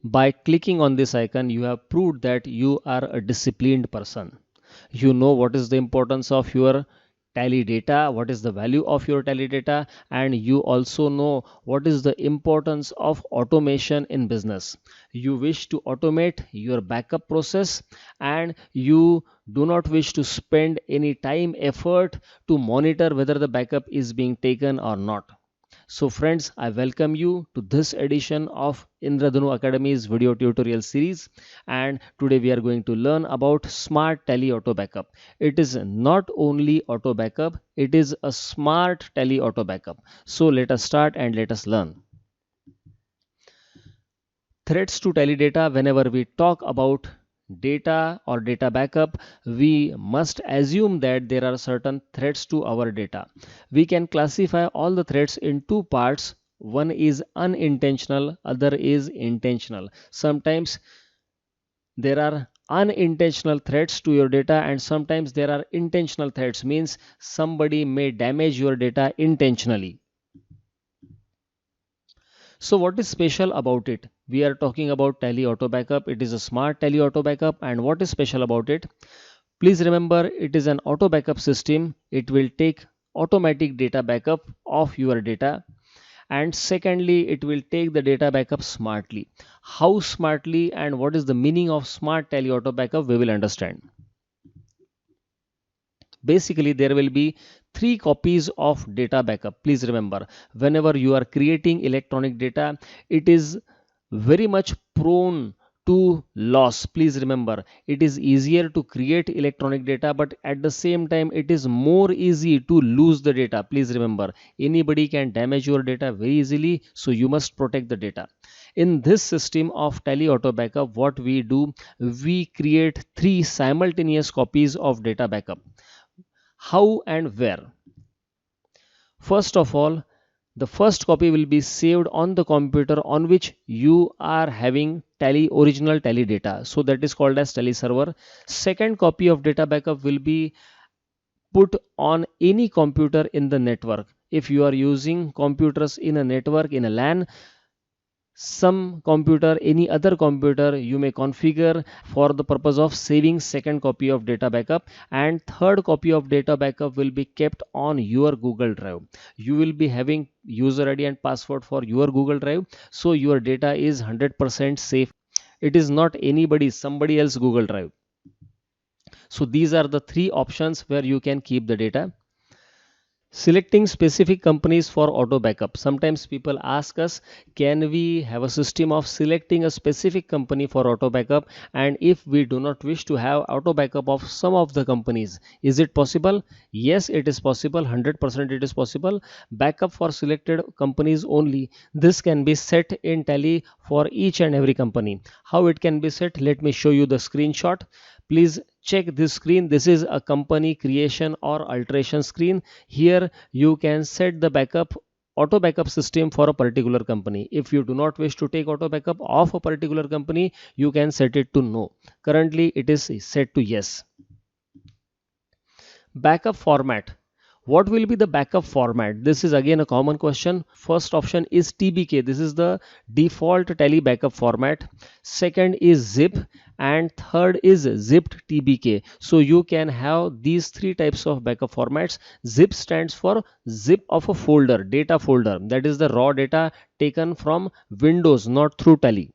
By clicking on this icon, you have proved that you are a disciplined person. You know what is the importance of your tally data, what is the value of your tally data, and you also know what is the importance of automation in business. You wish to automate your backup process, and you do not wish to spend any time effort to monitor whether the backup is being taken or not. So friends, I welcome you to this edition of Indradhanu Academy's video tutorial series, and today we are going to learn about Smart Tally Auto Backup. It is not only auto backup, it is a smart Tally Auto Backup. So let us start and let us learn. Threats to Tally data. Whenever we talk about data or data backup, we must assume that there are certain threats to our data. We can classify all the threats in two parts. One is unintentional, other is intentional. Sometimes there are unintentional threats to your data, and sometimes there are intentional threats, means somebody may damage your data intentionally. So what is special about it? We are talking about Tally Auto Backup. It is a smart Tally Auto Backup, and what is special about it? Please remember, it is an auto backup system. It will take automatic data backup of your data, and secondly, it will take the data backup smartly. How smartly and what is the meaning of smart Tally Auto Backup, we will understand. Basically, there will be three copies of data backup. Please remember, whenever you are creating electronic data, it is very much prone to loss. Please remember, it is easier to create electronic data, but at the same time it is more easy to lose the data. Please remember, anybody can damage your data very easily, so you must protect the data. In this system of Tally Auto Backup, what we do, we create three simultaneous copies of data backup. How and where? First of all, the first copy will be saved on the computer on which you are having Tally original Tally data. So that is called as Tally server. Second copy of data backup will be put on any computer in the network. If you are using computers in a network in a LAN, some computer, any other computer, you may configure for the purpose of saving second copy of data backup, and third copy of data backup will be kept on your Google Drive. You will be having user ID and password for your Google Drive, so your data is 100% safe. It is not anybody, somebody else Google Drive. So these are the three options where you can keep the data. Selecting specific companies for auto backup. Sometimes people ask us, can we have a system of selecting a specific company for auto backup, and if we do not wish to have auto backup of some of the companies, is it possible? Yes, it is possible. 100% it is possible. Backup for selected companies only. This can be set in Tally for each and every company. How it can be set? Let me show you the screenshot. Please check this screen. This is a company creation or alteration screen. Here you can set the backup auto backup system for a particular company. If you do not wish to take auto backup of a particular company, you can set it to no. Currently it is set to yes. Backup format. What will be the backup format? This is again a common question. First option is TBK. This is the default Tally backup format. Second is zip, and third is zipped TBK. So you can have these three types of backup formats. Zip stands for zip of a folder, data folder. That is the raw data taken from Windows, not through Tally.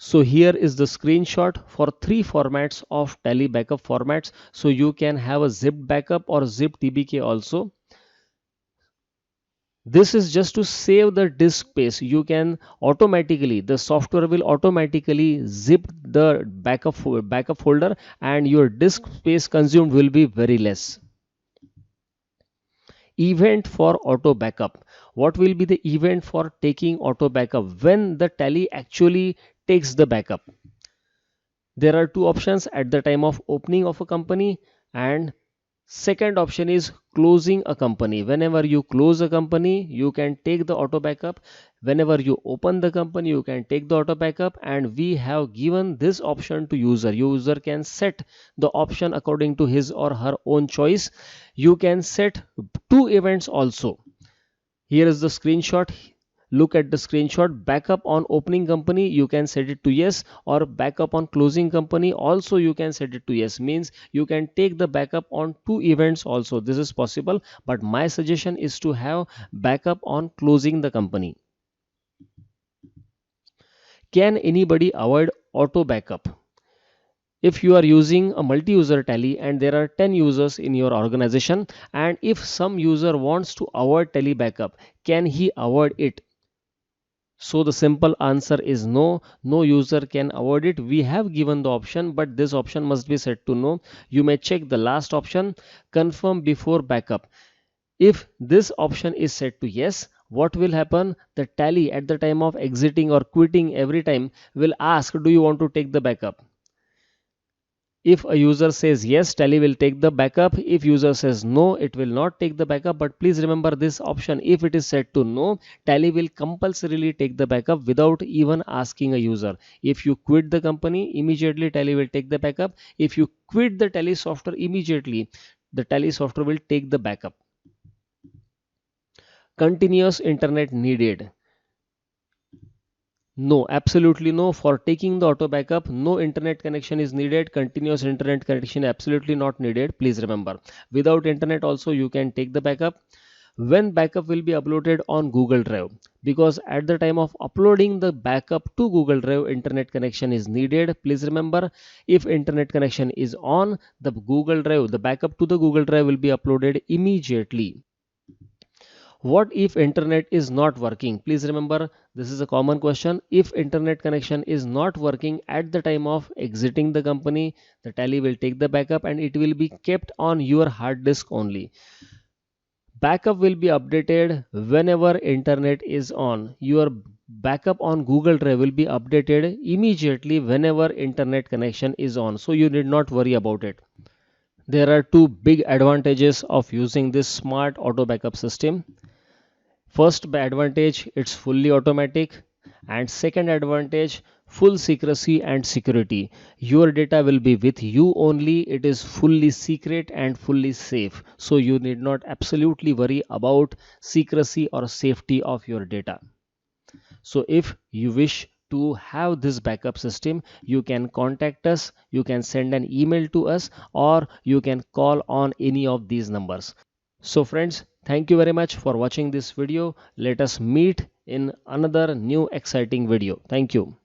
So here is the screenshot for three formats of Tally backup formats. So you can have a zipped backup or zip TBK also. This is just to save the disk space. You can automatically, the software will automatically zip the backup folder, and your disk space consumed will be very less. Event for auto backup. What will be the event for taking auto backup? When the Tally actually takes the backup, there are two options: at the time of opening of a company, and second option is closing a company. Whenever you close a company, you can take the auto backup. Whenever you open the company, you can take the auto backup, and we have given this option to user. User can set the option according to his or her own choice. You can set two events also. Here is the screenshot. Look at the screenshot. Backup on opening company, you can set it to yes, or backup on closing company also you can set it to yes. Means you can take the backup on two events also. This is possible, but my suggestion is to have backup on closing the company. Can anybody avoid auto backup? If you are using a multi-user tally and there are 10 users in your organization, and if some user wants to avoid tally backup, can he avoid it? So the simple answer is no. No user can avoid it. We have given the option, but this option must be set to no. You may check the last option, confirm before backup. If this option is set to yes, what will happen? The tally at the time of exiting or quitting every time will ask, do you want to take the backup? If a user says yes, tally will take the backup. If user says no, it will not take the backup. But please remember this option, if it is set to no, tally will compulsorily take the backup without even asking a user. If you quit the company, immediately tally will take the backup. If you quit the tally software, immediately the tally software will take the backup. Continuous internet needed. No, absolutely no. For taking the auto backup, no internet connection is needed. Continuous internet connection absolutely not needed. Please remember. Without internet also you can take the backup. When backup will be uploaded on Google Drive? Because at the time of uploading the backup to Google Drive, internet connection is needed. Please remember, if internet connection is on, the Google Drive, the backup to the Google Drive will be uploaded immediately. What if internet is not working? Please remember, this is a common question. If internet connection is not working at the time of exiting the company, the tally will take the backup and it will be kept on your hard disk only. Backup will be updated whenever internet is on. Your backup on Google Drive will be updated immediately whenever internet connection is on. So you need not worry about it. There are two big advantages of using this smart auto backup system. First advantage, it's fully automatic, and second advantage, full secrecy and security. Your data will be with you only. It is fully secret and fully safe, so you need not absolutely worry about secrecy or safety of your data. So if you wish to have this backup system, you can contact us, you can send an email to us, or you can call on any of these numbers. So friends, thank you very much for watching this video. Let us meet in another new exciting video. Thank you.